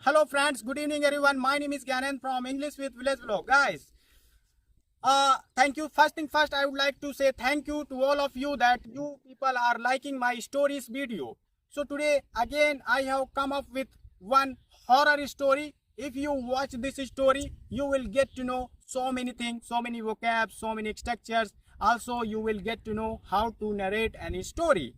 Hello friends, good evening everyone. My name is Gyanan from English with Village Vlog. Guys, thank you. First thing first, I would like to say thank you to all of you that you people are liking my stories video. So today again I have come up with one horror story. If you watch this story, you will get to know so many things, so many vocabs, so many structures. Also, you will get to know how to narrate any story.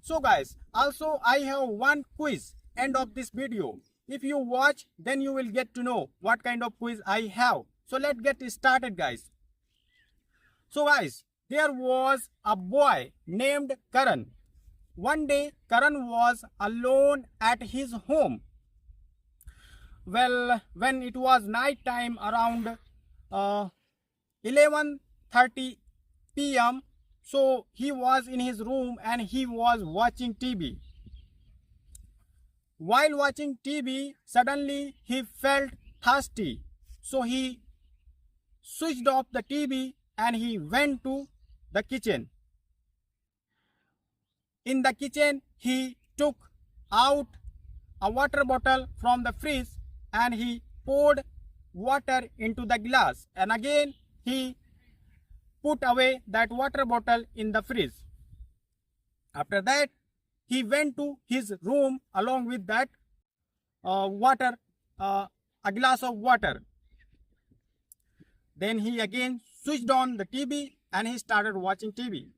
So guys, also I have one quiz end of this video. If you watch, then you will get to know what kind of quiz I have. So let's get started guys. So guys, there was a boy named Karan. One day Karan was alone at his home. Well, when it was night time around 11:30 p.m. So he was in his room and he was watching TV. While watching TV, suddenly he felt thirsty. So he switched off the TV and he went to the kitchen. In the kitchen, he took out a water bottle from the fridge and he poured water into the glass. And again, he put away that water bottle in the fridge. After that, he went to his room along with that water, a glass of water. Then he again switched on the TV and he started watching TV.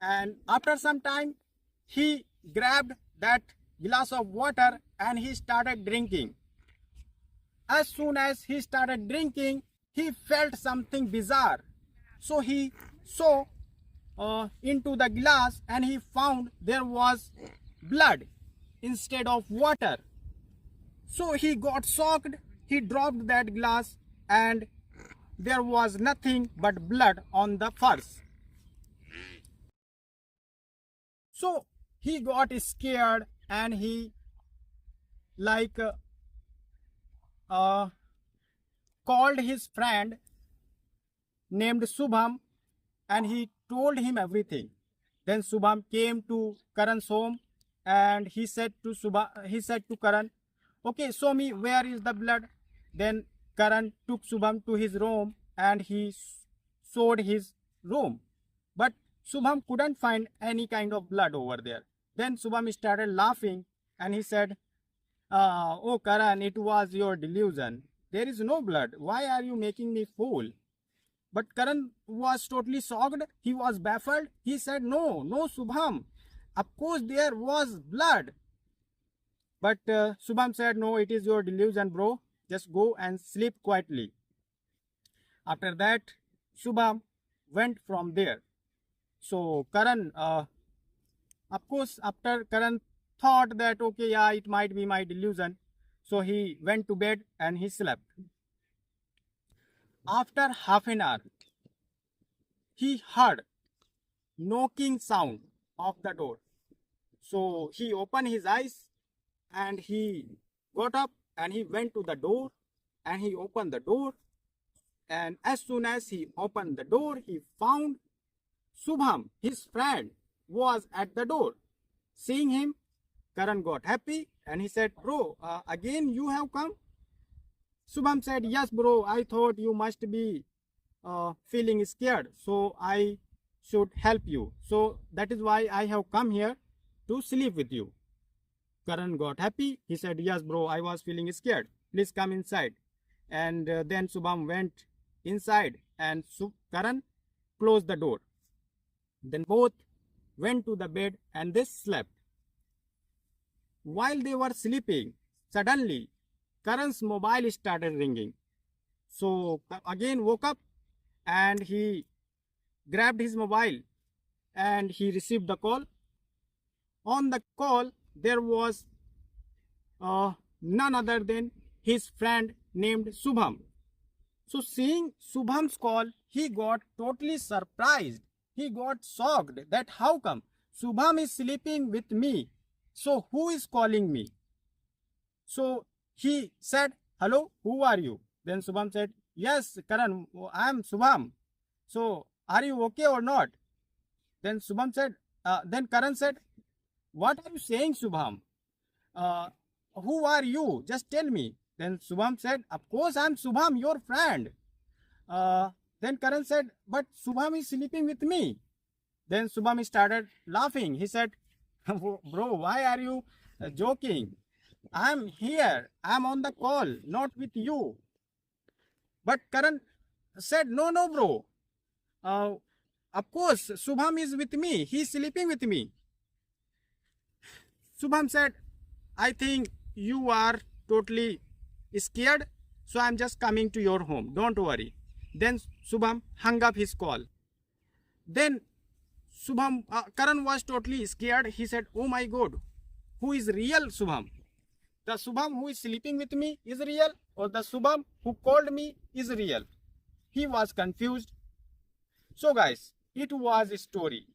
And after some time, he grabbed that glass of water and he started drinking. As soon as he started drinking, he felt something bizarre. So he saw into the glass and he found there was blood instead of water. So he got shocked. He dropped that glass and there was nothing but blood on the furs. So he got scared and he called his friend named Subham and he told him everything. Then Subham came to Karan's home and he said to Karan, okay, show me where is the blood. Then Karan took Subham to his room and he showed his room. But Subham couldn't find any kind of blood over there. Then Subham started laughing and he said, oh Karan, it was your delusion. There is no blood. Why are you making me fool? But Karan was totally shocked. He was baffled. He said, no Subham. Of course there was blood. But Subham said, no, it is your delusion, bro. Just go and sleep quietly. After that, Subham went from there. So Karan, of course, after Karan thought that, okay, yeah, it might be my delusion. So he went to bed and he slept. After half an hour, he heard knocking sound of the door. So he opened his eyes and he got up and he went to the door and he opened the door. And as soon as he opened the door, he found Subham, his friend, was at the door. Seeing him, Karan got happy and he said, bro, again you have come? Subham said, yes bro, I thought you must be feeling scared, so I should help you. So that is why I have come here to sleep with you. Karan got happy. He said, yes bro, I was feeling scared. Please come inside. And then Subham went inside and Karan closed the door. Then both went to the bed and they slept. While they were sleeping, suddenly Karan's mobile started ringing. So again woke up and he grabbed his mobile and he received the call. On the call, there was none other than his friend named Subham. So seeing Subham's call, he got totally surprised. He got shocked that how come Subham is sleeping with me? So who is calling me? So he said, hello, who are you? Then Subham said, yes, Karan, I am Subham. So are you okay or not? Then Karan said, what are you saying, Subham? who are you? Just tell me. Then Subham said, of course I'm Subham, your friend. Then Karan said, but Subham is sleeping with me. Then Subham started laughing. He said, bro, why are you joking? I'm here. I'm on the call, not with you. But Karan said, no, bro. Of course, Subham is with me. He's sleeping with me. Subham said, I think you are totally scared, so I'm just coming to your home. Don't worry. Then Subham hung up his call. Then Karan was totally scared. He said, oh my God, who is real Subham? The Subham who is sleeping with me is real, or the Subham who called me is real? He was confused. So guys, it was a story.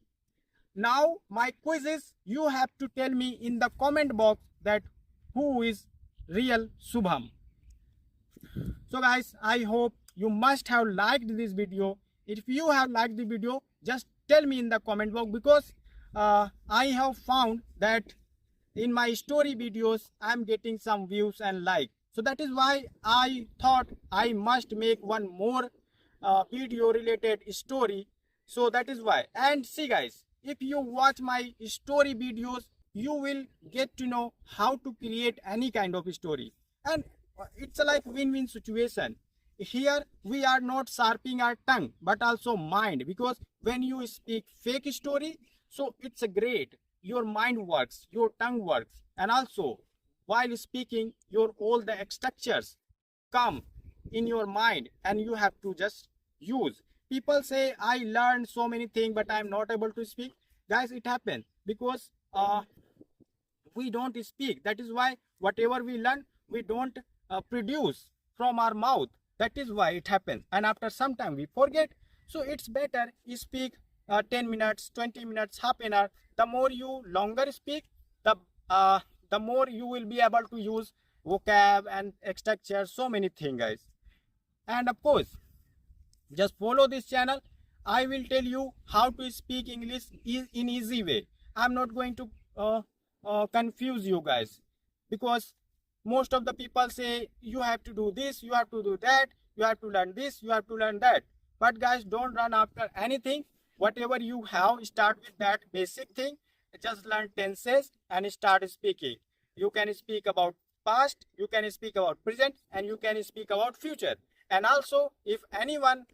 Now my quiz is, you have to tell me in the comment box that who is real Subham. So guys, I hope you must have liked this video. If you have liked the video, just tell me in the comment box, because I have found that in my story videos I'm getting some views and like. So that is why I thought I must make one more video related story. So that is why. And see guys, if you watch my story videos, you will get to know how to create any kind of story. And it's a like win-win situation. Here we are not sharpening our tongue but also mind, because when you speak fake story, so it's a great, your mind works, your tongue works, and also while speaking your all the structures come in your mind and you have to just use. People say I learned so many things but I'm not able to speak. Guys, it happens because we don't speak. That is why whatever we learn, we don't produce from our mouth. That is why it happens, and after some time we forget. So it's better you speak 10 minutes, 20 minutes, half an hour. The more you longer speak, the more you will be able to use vocab and structure, so many things guys. And of course, just follow this channel. I will tell you how to speak English in easy way. I'm not going to confuse you guys, because most of the people say you have to do this, you have to do that, you have to learn this, you have to learn that. But guys, don't run after anything. Whatever you have, start with that basic thing. Just learn tenses and start speaking. You can speak about past, you can speak about present, and you can speak about future. And also, if any of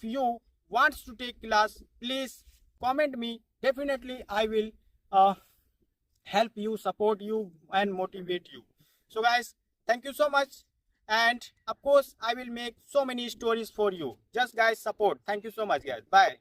you wants to take class, please comment me. Definitely I will help you, support you, and motivate you. So guys, thank you so much. And of course, I will make so many stories for you. Just guys, support. Thank you so much guys. Bye.